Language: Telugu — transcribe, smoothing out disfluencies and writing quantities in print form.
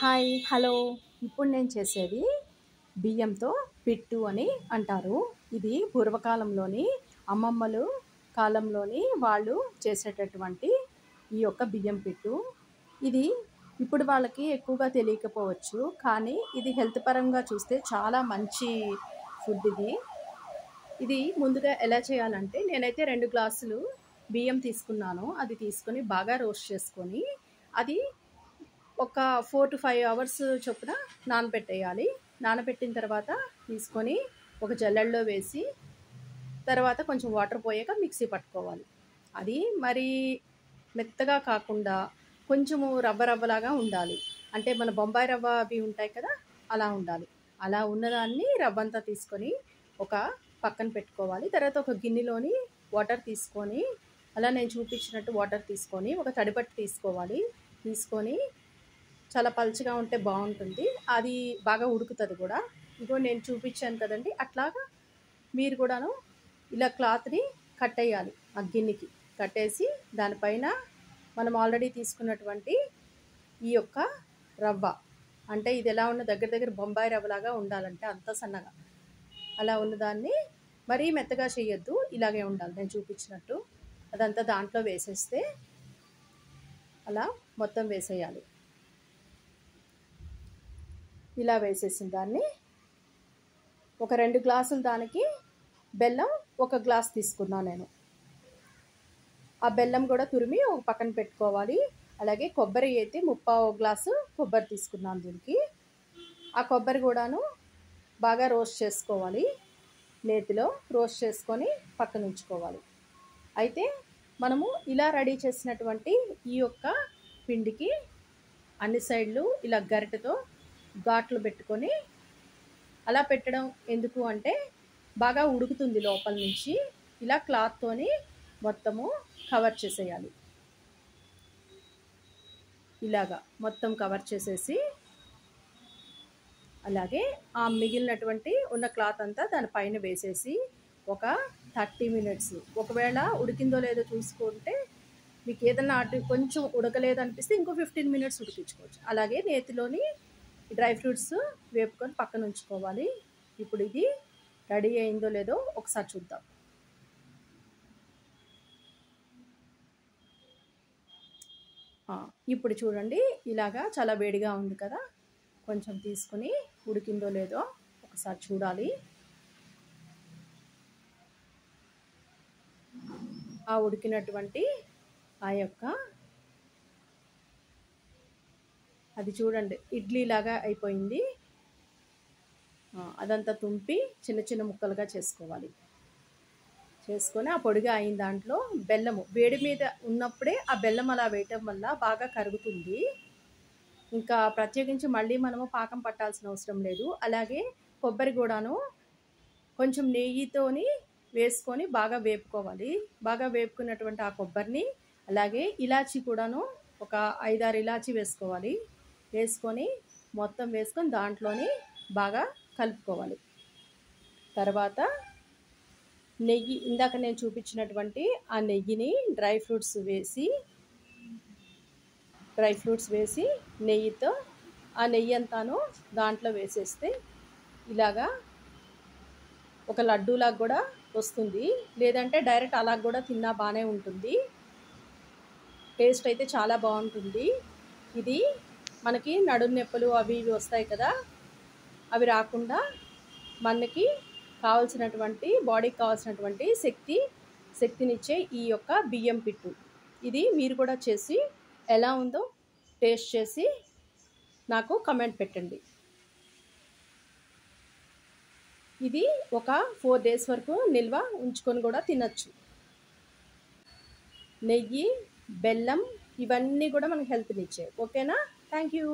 Hi hello. ఇప్పుడు నేను చేసేది బియ్యంతో పిట్టు అని అంటారు. ఇది పూర్వకాలంలోని అమ్మమ్మలు కాలంలోని వాళ్ళు చేసేటటువంటి ఈ యొక్క బియ్యం పిట్టు. ఇది ఇప్పుడు వాళ్ళకి ఎక్కువగా తెలియకపోవచ్చు, కానీ ఇది హెల్త్ పరంగా చూస్తే చాలా మంచి ఫుడ్ ఇది. ఇది ముందుగా ఎలా చేయాలంటే, నేనైతే 2 గ్లాసులు బియ్యం తీసుకున్నాను. అది తీసుకొని బాగా రోస్ట్ చేసుకొని, అది ఒక 4-5 అవర్స్ చొప్పున నానబెట్టేయాలి. నానబెట్టిన తర్వాత తీసుకొని ఒక జల్లెడలో వేసి, తర్వాత కొంచెం వాటర్ పోయాక మిక్సీ పట్టుకోవాలి. అది మరీ మెత్తగా కాకుండా కొంచెము రవ్వ రవ్వలాగా ఉండాలి. అంటే మన బొంబాయి రవ్వ అవి ఉంటాయి కదా, అలా ఉండాలి. అలా ఉన్నదాన్ని రవ్వంతా తీసుకొని ఒక పక్కన పెట్టుకోవాలి. తర్వాత ఒక గిన్నెలోని వాటర్ తీసుకొని, అలా నేను చూపించినట్టు వాటర్ తీసుకొని ఒక తడిబట్ట తీసుకోవాలి. తీసుకొని చాలా పలుచగా ఉంటే బాగుంటుంది, అది బాగా ఉడుకుతుంది కూడా. ఇగో నేను చూపించాను కదండి, అట్లాగా మీరు కూడాను ఇలా క్లాత్ని కట్టేయాలి. ఆ గిన్నెకి కట్టేసి దానిపైన మనం ఆల్రెడీ తీసుకున్నటువంటి ఈ యొక్క రవ్వ, అంటే ఇది ఎలా ఉన్న దగ్గర దగ్గర బొంబాయి రవ్వలాగా ఉండాలంటే అంత సన్నగా, అలా ఉన్నదాన్ని మరీ మెత్తగా చేయొద్దు, ఇలాగే ఉండాలి నేను చూపించినట్టు. అదంతా దాంట్లో వేసేస్తే అలా మొత్తం వేసేయాలి. ఇలా వేసేసిన దాన్ని ఒక 2 గ్లాసులు, దానికి బెల్లం 1 గ్లాస్ తీసుకున్నాను నేను. ఆ బెల్లం కూడా తురిమి ఒక పక్కన పెట్టుకోవాలి. అలాగే కొబ్బరి అయితే 3/4 గ్లాసు కొబ్బరి తీసుకున్నాను దీనికి. ఆ కొబ్బరి కూడాను బాగా రోస్ట్ చేసుకోవాలి. నేతిలో రోస్ట్ చేసుకొని పక్కన ఉంచుకోవాలి. అయితే మనము ఇలా రెడీ చేసినటువంటి ఈ యొక్క పిండికి అన్ని సైడ్లు ఇలా గరిటెతో ఘాట్లు పెట్టుకొని, అలా పెట్టడం ఎందుకు అంటే బాగా ఉడుకుతుంది లోపల నుంచి. ఇలా క్లాత్తోని మొత్తము కవర్ చేసేయాలి. ఇలాగా మొత్తం కవర్ చేసేసి, అలాగే ఆ మిగిలినటువంటి ఉన్న క్లాత్ అంతా దానిపైన వేసేసి ఒక 30 మినిట్స్, ఒకవేళ ఉడికిందో లేదో చూసుకుంటే, మీకు ఏదన్నా అటు కొంచెం ఉడకలేదు అనిపిస్తే ఇంకో 15 మినిట్స్ ఉడికించుకోవచ్చు. అలాగే నేతిలోని డ్రై ఫ్రూట్స్ వేపుకొని పక్కన ఉంచుకోవాలి. ఇప్పుడు ఇది రెడీ అయిందో లేదో ఒకసారి చూద్దాం. ఇప్పుడు చూడండి, ఇలాగా చాలా వేడిగా ఉంది కదా, కొంచెం తీసుకొని ఉడికిందో లేదో ఒకసారి చూడాలి. ఆ ఉడికినటువంటి ఆ యొక్క అది చూడండి ఇడ్లీ లాగా అయిపోయింది. అదంతా తుంపి చిన్న చిన్న ముక్కలుగా చేసుకోవాలి. చేసుకొని ఆ పొడిగా అయిన దాంట్లో బెల్లము వేడి మీద ఉన్నప్పుడే ఆ బెల్లం అలా వేయటం వల్ల బాగా కరుగుతుంది. ఇంకా ప్రత్యేకించి మళ్ళీ మనము పాకం పట్టాల్సిన అవసరం లేదు. అలాగే కొబ్బరి కూడాను కొంచెం నెయ్యితోని వేసుకొని బాగా వేపుకోవాలి. బాగా వేపుకున్నటువంటి ఆ కొబ్బరిని, అలాగే ఇలాచీ కూడాను ఒక 5-6 ఇలాచీ వేసుకోవాలి. వేసుకొని మొత్తం వేసుకొని దాంట్లోని బాగా కలుపుకోవాలి. తర్వాత నెయ్యి, ఇందాక నేను చూపించినటువంటి ఆ నెయ్యిని డ్రై ఫ్రూట్స్ వేసి నెయ్యితో ఆ నెయ్యి అంతాను దాంట్లో వేసేస్తే ఇలాగా ఒక లడ్డూలాగా కూడా వస్తుంది. లేదంటే డైరెక్ట్ అలా కూడా తిన్నా బాగానే ఉంటుంది. టేస్ట్ అయితే చాలా బాగుంటుంది. ఇది మనకి నడుము నొప్పులు అవి ఇవి వస్తాయి కదా, అవి రాకుండా మనకి కావాల్సినటువంటి బాడీకి కావాల్సినటువంటి శక్తినిచ్చే ఈ యొక్క బియ్యం పిట్టు. ఇది మీరు కూడా చేసి ఎలా ఉందో టేస్ట్ చేసి నాకు కమెంట్ పెట్టండి. ఇది ఒక 4 days వరకు నిల్వ ఉంచుకొని కూడా తినచ్చు. నెయ్యి, బెల్లం ఇవన్నీ కూడా మనకు హెల్త్నిచ్చాయి. ఓకేనా? Thank you.